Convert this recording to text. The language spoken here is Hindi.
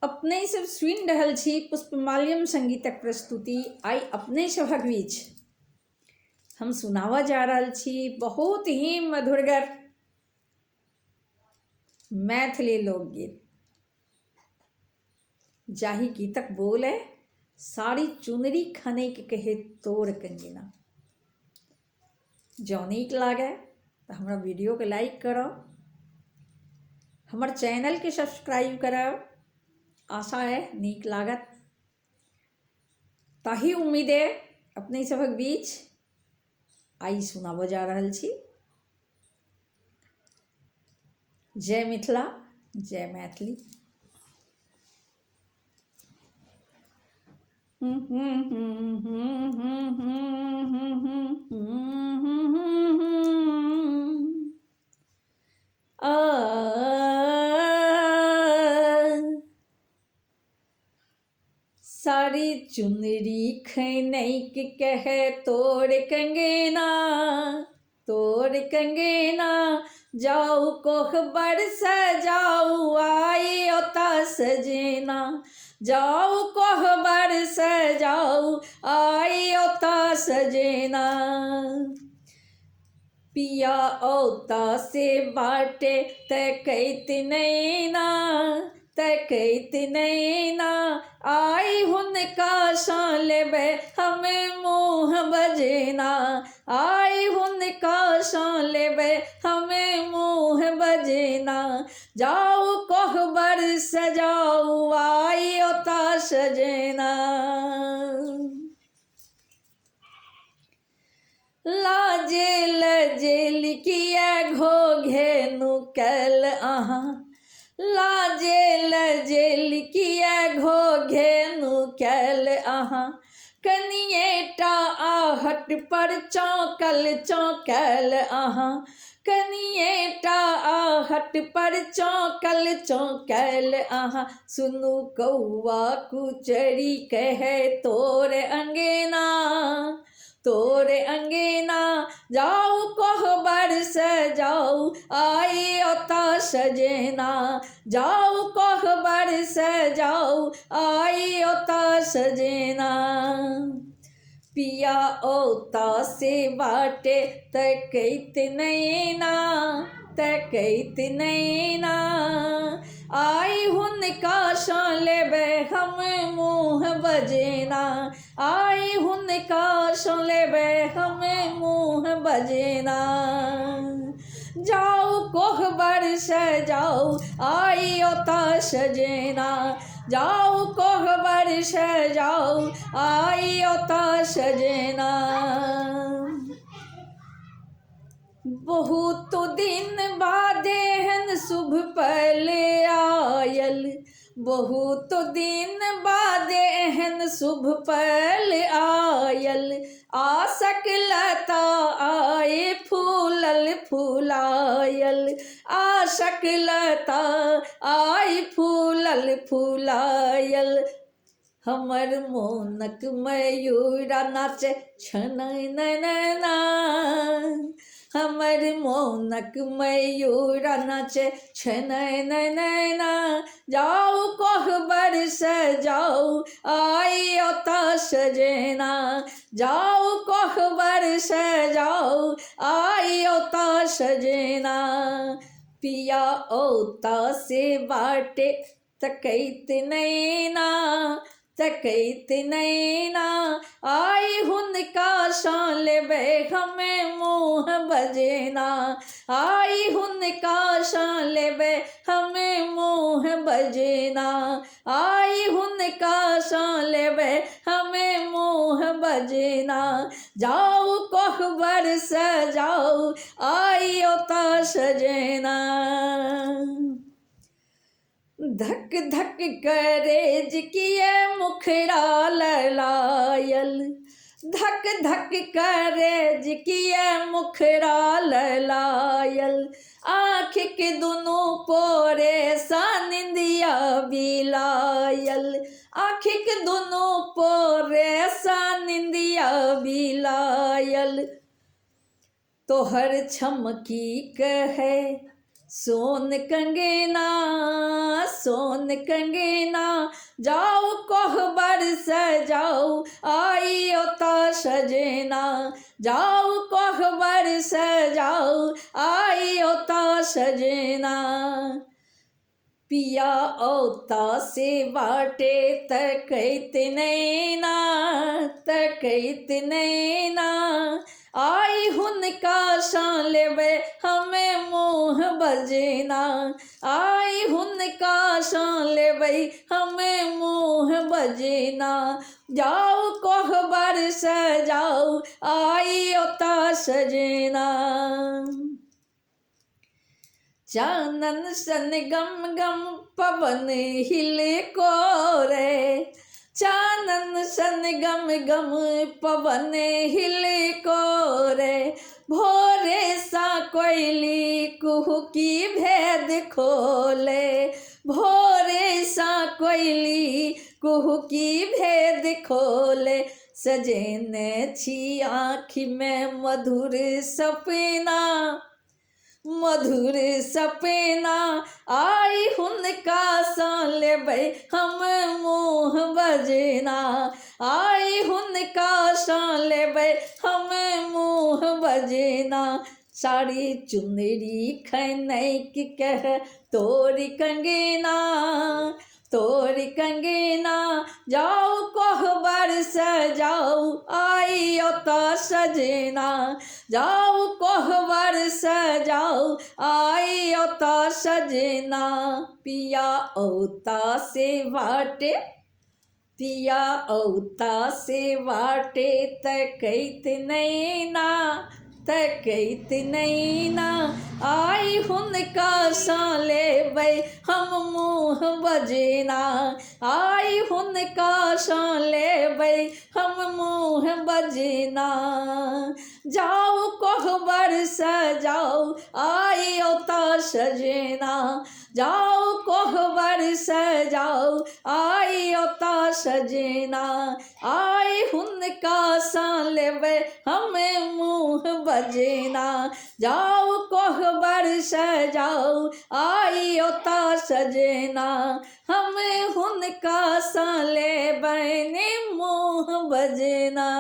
अपने सब सुनि रहल छी पुष्पमाल्यम संगीतक प्रस्तुति। आई अपने सभक बीच हम सुनावा जा रहल छी बहुत ही मधुरगर मैथिली लोकगीत, जाहि गीतक बोल है साड़ी चुनरी खनैक कहे तोर कंगना। जँ नीक लागे तो हमरा वीडियो के लाइक करब, हमर चैनल के सब्सक्राइब करब। आशा है नीक लागत। ताही उम्मीदे अपने सभक बीच आई सुनाबो जा रहल छी। जय मिथिला, जय मैथिली। साड़ी चुनरी खनैक कहे तोर कंगना, तोर कंगना। जाऊ कोहबर सजाऊ आई ओता सजना, जाऊ कोहबर सजाऊ आई ओता सजना। पिया औता से बाटे तकैत नैना, तकैत नैना। आई हुनका सँ लेबै हमें मुँह बजना, आई हुनका सँ लेबै हमें मुँह बजना। जाऊ कोहबर सजाऊ आई ओता सजना। लाजेल जेल किया घोघेनु कल अहाँ, लाजेल जेल किया घोघेनु कल अहाँ। कनिएटा आहट पर चौंकल चौंकल अहाँ, कनिएटा आहट पर चौंकल चौंकल अहाँ। सुनू कौआ कुचरी कहे तोर अंगना, तोर अंगना। जाऊ कोहबर सजाऊ आई ओता सजना, जाऊ कोहबर सजाऊ आई ओता सजना। पिया औता से बाटे तकैत नैना, तकैत नैना। आई हुनका सँ लेबै हम मुँह बजना, आई हुनका सँ लेबै हम मुँह बजना। जाऊ कोहबर सजाऊ आई ओता सजना, जाऊ कोहबर सजाऊ आई ओता सजना। बहुत दिन बाद एहन शुभ पल आयल, बहुत दिन बाद एहन शुभ पल आयल। आशक लता आए फूलल फूलायल, आशक लता आई फूलल फूलायल। हमर मोनक मयूरा नाचे छनय नैना, हमर मोनक मयूरा नाचे छनय नैना। जाऊ कोहबर सजाऊ आई ओता सजना, जाऊ कोहबर सजाऊ आई ओता सजना। पिया औता से बाटे तकैत नैना, तकैत नैना। आई हुनका सँ लेबै हमें मुँह बजना, आई हुनका सँ लेबै हमें मुँह बजना। आई हुनका सँ लेबै हमें मुँह बजना। जाऊ कोहबर सजाऊ आई ओता सजना। धक धक करेज किए मुखड़ा ललायल, धक धक करेज किए मुखड़ा ललायल। आँखिक दुनू पोरे सा निंदिया बिलायल, आँखिक दुनू पोरे सा निंदिया बिलायल। तोहर छमकी कहे सोन कंगेना सोन कंगेना, जाओ कोहबर सजाओ आई ओता सजना, जाओ कोहबर सजाओ आई ओता सजना। पिया औता से बाटे तकैत नैना, तकैत नैना, आई हुनका सान लेबै हमें मुँह बजना, आई हुनका सान लेबै हमें मुँह बजना। जाओ कोहबर सजाओ आई ओता सजना। चानन सन गम गम पवन हिले को रे, चानन सन गम गम पवन हिले को रे, भोरे सा कोयली कुहुकी भेद खोले, भोरे सा कोयली कुहुकी भेद खोले। सजन छी आँखि में मधुर सपना, मधुर सपना, आई हुनका सान लेबै हम मुँह बजना, आई हुनका सान लेबै हम मुँह बजना। साड़ी चुनरी खनैक कह तोरी कंगना, तोरी कंगना, जाओ कोहबर सजाओ आई ओता सजना, जाओ कोहबर सजाओ आई ओता सजना। पिया औता से बाटे, पिया औता से बाटे तकैत नैना, तकैत नैना, आई हुनका सान लेबै हम मुँह बजना, आई हुनका सान लेबै हम मुँह बजना। जाओ कोहबर सजाओ आई ओता सजना, जाओ कोहबर सजाओ आई ओता सजना, आई हुनका सान लेबै हमें मुँह बजना, जाओ कोहबर सजाओ आई ओता सजना, हमें हुनका सान लेबै मुँह बजना।